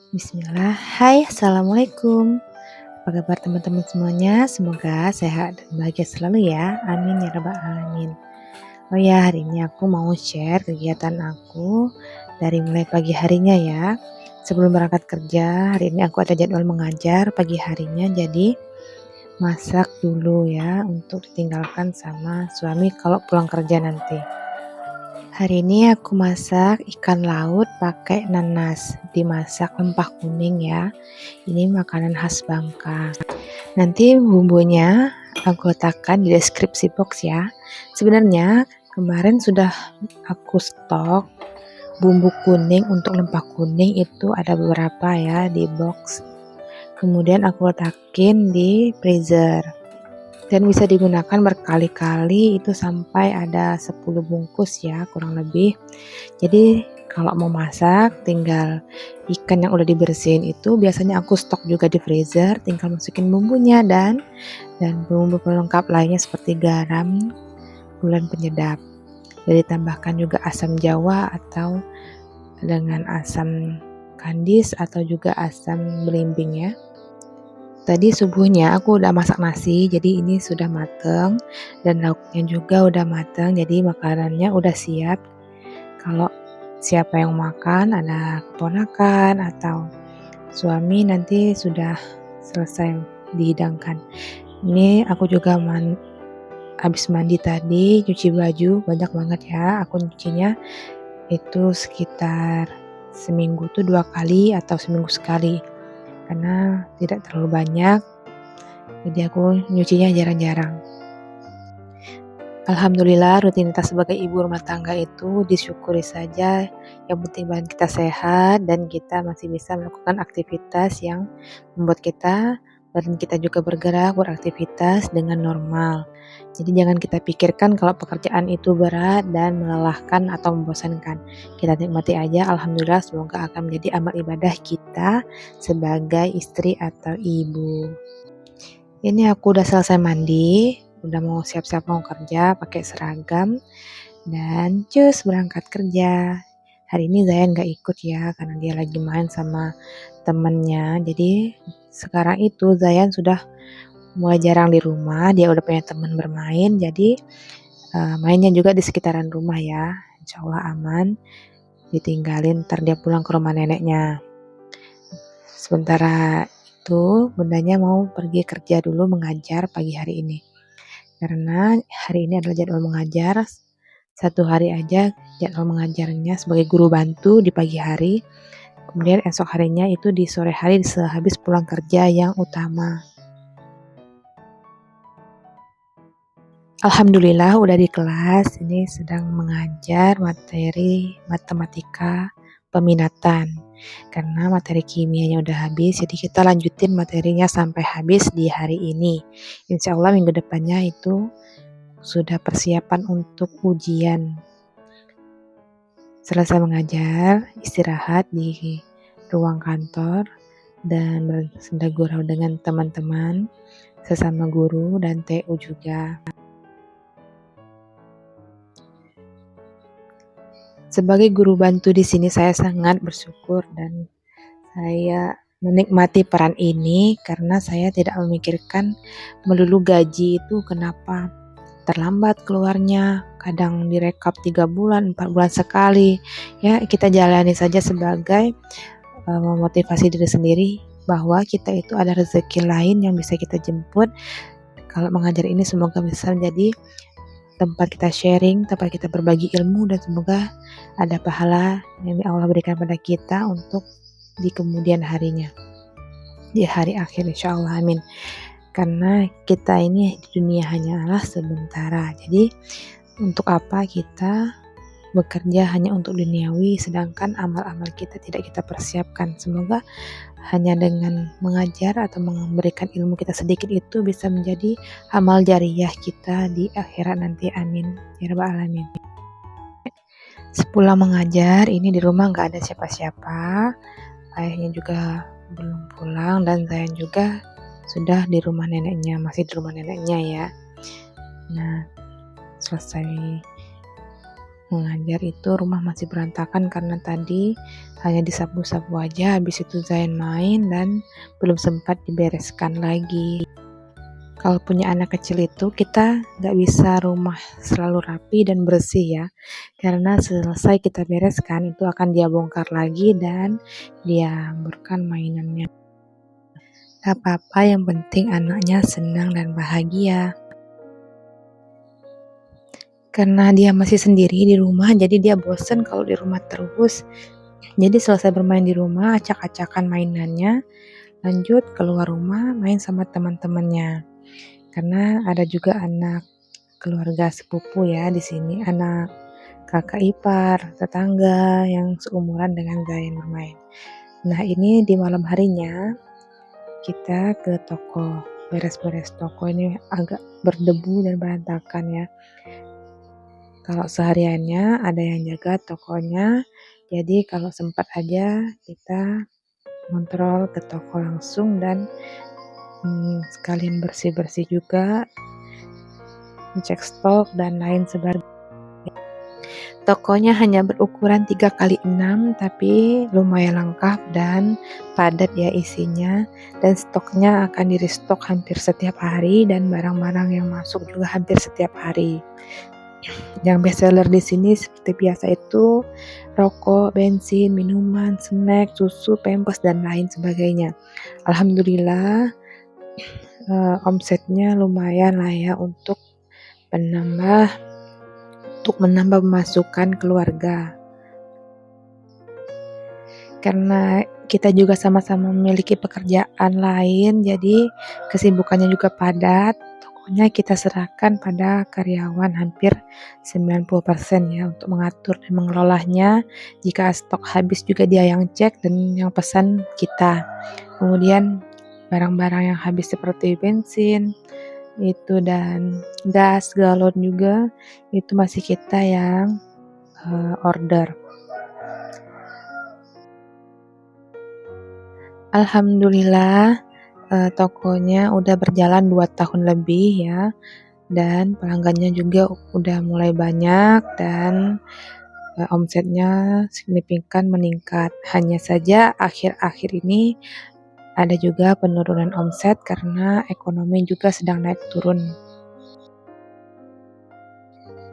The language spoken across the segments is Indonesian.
Bismillah. Hai, Assalamualaikum. Apa kabar teman-teman semuanya? Semoga sehat dan bahagia selalu ya. Amin ya rabbal alamin. Oh ya, hari ini aku mau share kegiatan aku dari mulai pagi harinya ya. Sebelum berangkat kerja, hari ini aku ada jadwal mengajar pagi harinya, jadi masak dulu ya untuk ditinggalkan sama suami kalau pulang kerja nanti. Hari ini aku masak ikan laut pakai nanas, dimasak rempah kuning ya. Ini makanan khas Bangka. Nanti bumbunya aku letakkan di deskripsi box ya. Sebenarnya kemarin sudah aku stok bumbu kuning untuk lempah kuning itu ada beberapa ya di box. Kemudian aku letakin di freezer. Dan bisa digunakan berkali-kali itu sampai ada 10 bungkus ya kurang lebih. Jadi kalau mau masak tinggal ikan yang udah dibersihin itu biasanya aku stok juga di freezer, tinggal masukin bumbunya dan bumbu pelengkap lainnya seperti garam, gula penyedap. Jadi tambahkan juga asam jawa atau dengan asam kandis atau juga asam belimbing ya. Tadi subuhnya aku udah masak nasi, jadi ini sudah mateng dan lauknya juga udah mateng, jadi makanannya udah siap. Kalau siapa yang makan, ada keponakan atau suami nanti sudah selesai dihidangkan. Ini aku juga habis mandi tadi, cuci baju banyak banget ya. Aku nyucinya itu sekitar seminggu tuh 2 kali atau seminggu sekali. Karena tidak terlalu banyak, jadi aku nyucinya jarang-jarang. Alhamdulillah rutinitas sebagai ibu rumah tangga itu disyukuri saja, yang penting badan kita sehat dan kita masih bisa melakukan aktivitas yang membuat badan kita juga bergerak, beraktivitas dengan normal. Jadi jangan kita pikirkan kalau pekerjaan itu berat dan melelahkan atau membosankan. Kita nikmati aja, alhamdulillah semoga akan menjadi amal ibadah kita sebagai istri atau ibu. Ini aku udah selesai mandi, udah mau siap-siap mau kerja pakai seragam dan cus berangkat kerja. Hari ini Zayan gak ikut ya karena dia lagi main sama temennya. Jadi sekarang itu Zayan sudah mulai jarang di rumah, dia udah punya teman bermain. Jadi mainnya juga di sekitaran rumah ya. Insya Allah aman. Ditinggalin ntar dia pulang ke rumah neneknya. Sementara itu bundanya mau pergi kerja dulu mengajar pagi hari ini. Karena hari ini adalah jadwal mengajar, satu hari aja jadwal mengajarnya sebagai guru bantu di pagi hari, kemudian esok harinya itu di sore hari sehabis pulang kerja yang utama. Alhamdulillah udah di kelas, ini sedang mengajar materi matematika peminatan. Karena materi kimianya udah habis, jadi kita lanjutin materinya sampai habis di hari ini. Insya Allah minggu depannya itu sudah persiapan untuk ujian. Selesai mengajar, istirahat di ruang kantor dan bersenda gurau dengan teman-teman, sesama guru dan TU juga. Sebagai guru bantu di sini saya sangat bersyukur dan saya menikmati peran ini karena saya tidak memikirkan melulu gaji itu kenapa terlambat keluarnya, kadang direkap 3 bulan, 4 bulan sekali. Ya, kita jalani saja sebagai memotivasi diri sendiri bahwa kita itu ada rezeki lain yang bisa kita jemput. Kalau mengajar ini semoga bisa menjadi tempat kita sharing, tempat kita berbagi ilmu dan semoga ada pahala yang Allah berikan pada kita untuk di kemudian harinya. Di hari akhir insya Allah, amin. Karena kita ini di dunia hanyalah sementara. Jadi untuk apa kita bekerja hanya untuk duniawi sedangkan amal-amal kita tidak kita persiapkan. Semoga hanya dengan mengajar atau memberikan ilmu kita sedikit itu bisa menjadi amal jariyah kita di akhirat nanti, amin ya rabbal alamin. Sepulang mengajar ini di rumah gak ada siapa-siapa, ayahnya juga belum pulang dan saya juga sudah di rumah neneknya, masih di rumah neneknya ya. Nah, selesai mengajar itu rumah masih berantakan karena tadi hanya disapu-sapu aja, habis itu Zain main dan belum sempat dibereskan lagi. Kalau punya anak kecil itu kita nggak bisa rumah selalu rapi dan bersih ya, karena selesai kita bereskan itu akan dia bongkar lagi dan dia hamburkan mainannya. Gak apa-apa, yang penting anaknya senang dan bahagia. Karena dia masih sendiri di rumah, jadi dia bosen kalau di rumah terus. Jadi selesai bermain di rumah, acak-acakan mainannya, lanjut keluar rumah main sama teman-temannya. Karena ada juga anak keluarga sepupu ya di sini, anak kakak ipar, tetangga yang seumuran dengan Zain bermain. Nah, ini di malam harinya kita ke toko, beres-beres toko. Ini agak berdebu dan berantakan ya. Kalau sehariannya ada yang jaga tokonya, jadi kalau sempat aja kita kontrol ke toko langsung dan sekalian bersih-bersih juga, cek stok dan lain sebagainya. Tokonya hanya berukuran 3x6 tapi lumayan lengkap dan padat ya isinya, dan stoknya akan di restock hampir setiap hari dan barang-barang yang masuk juga hampir setiap hari. Yang best seller di sini seperti biasa itu rokok, bensin, minuman, snack, susu, pampers dan lain sebagainya. Alhamdulillah omsetnya lumayan lah ya untuk menambah pemasukan keluarga. Karena kita juga sama-sama memiliki pekerjaan lain, jadi kesibukannya juga padat. Tokonya kita serahkan pada karyawan hampir 90% ya untuk mengatur dan mengelolanya. Jika stok habis juga dia yang cek dan yang pesan kita. Kemudian barang-barang yang habis seperti bensin itu dan gas, galon juga itu masih kita yang order. Alhamdulillah tokonya udah berjalan 2 tahun lebih ya, dan pelanggannya juga udah mulai banyak dan omsetnya signifikan meningkat. Hanya saja akhir-akhir ini ada juga penurunan omset karena ekonomi juga sedang naik turun.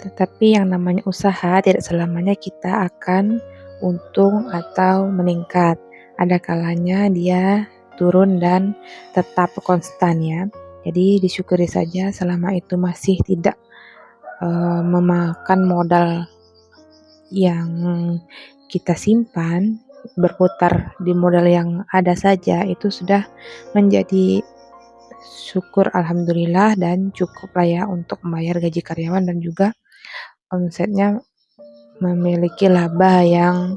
Tetapi yang namanya usaha tidak selamanya kita akan untung atau meningkat. Ada kalanya dia turun dan tetap konstan ya. Jadi disyukuri saja selama itu masih tidak memakan modal yang kita simpan, berputar di modal yang ada saja, itu sudah menjadi syukur alhamdulillah dan cukup lah ya untuk membayar gaji karyawan dan juga omsetnya memiliki laba yang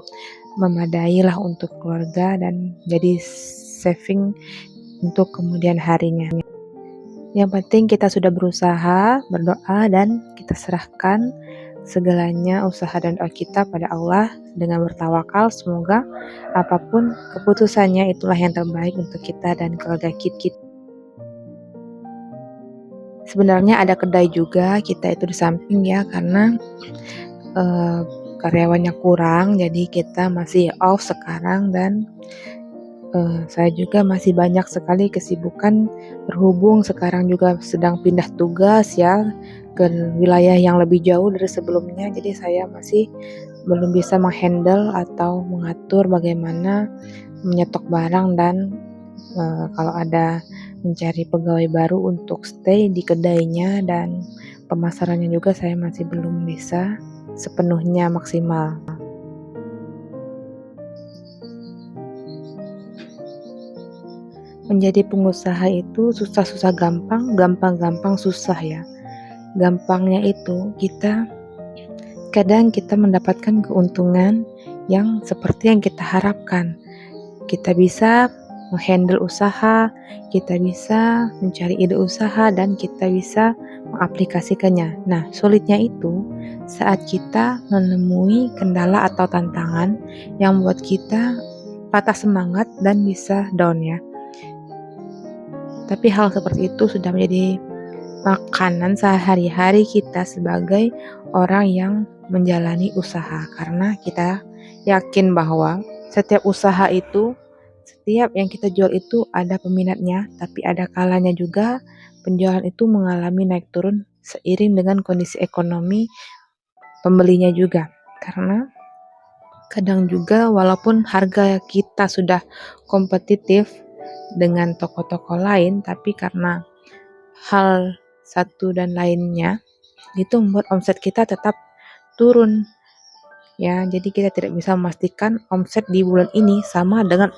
memadai lah untuk keluarga dan jadi saving untuk kemudian harinya. Yang penting kita sudah berusaha, berdoa dan kita serahkan segalanya usaha dan doa kita pada Allah dengan bertawakal. Semoga apapun keputusannya itulah yang terbaik untuk kita dan keluarga kita. Sebenarnya ada kedai juga kita itu di samping ya, karena karyawannya kurang, jadi kita masih off sekarang dan saya juga masih banyak sekali kesibukan berhubung sekarang juga sedang pindah tugas ya ke wilayah yang lebih jauh dari sebelumnya, jadi saya masih belum bisa menghandle atau mengatur bagaimana menyetok barang dan kalau ada mencari pegawai baru untuk stay di kedainya, dan pemasarannya juga saya masih belum bisa sepenuhnya maksimal. Menjadi pengusaha itu susah-susah gampang, gampang-gampang susah ya. Gampangnya itu kadang kita mendapatkan keuntungan yang seperti yang kita harapkan. Kita bisa menghandle usaha, kita bisa mencari ide usaha, dan kita bisa mengaplikasikannya. Nah, sulitnya itu saat kita menemui kendala atau tantangan yang membuat kita patah semangat dan bisa down ya. Tapi hal seperti itu sudah menjadi makanan sehari-hari kita sebagai orang yang menjalani usaha karena kita yakin bahwa setiap usaha itu, setiap yang kita jual itu ada peminatnya, tapi ada kalanya juga penjualan itu mengalami naik turun seiring dengan kondisi ekonomi pembelinya juga. Karena kadang juga walaupun harga kita sudah kompetitif dengan toko-toko lain, tapi karena hal satu dan lainnya itu membuat omset kita tetap turun ya. Jadi kita tidak bisa memastikan omset di bulan ini sama dengan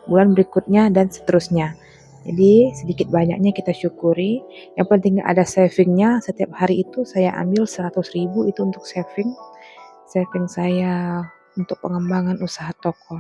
bulan berikutnya dan seterusnya. Jadi sedikit banyaknya kita syukuri. Yang penting ada savingnya. Setiap hari itu saya ambil 100.000 itu untuk saving saya untuk pengembangan usaha toko.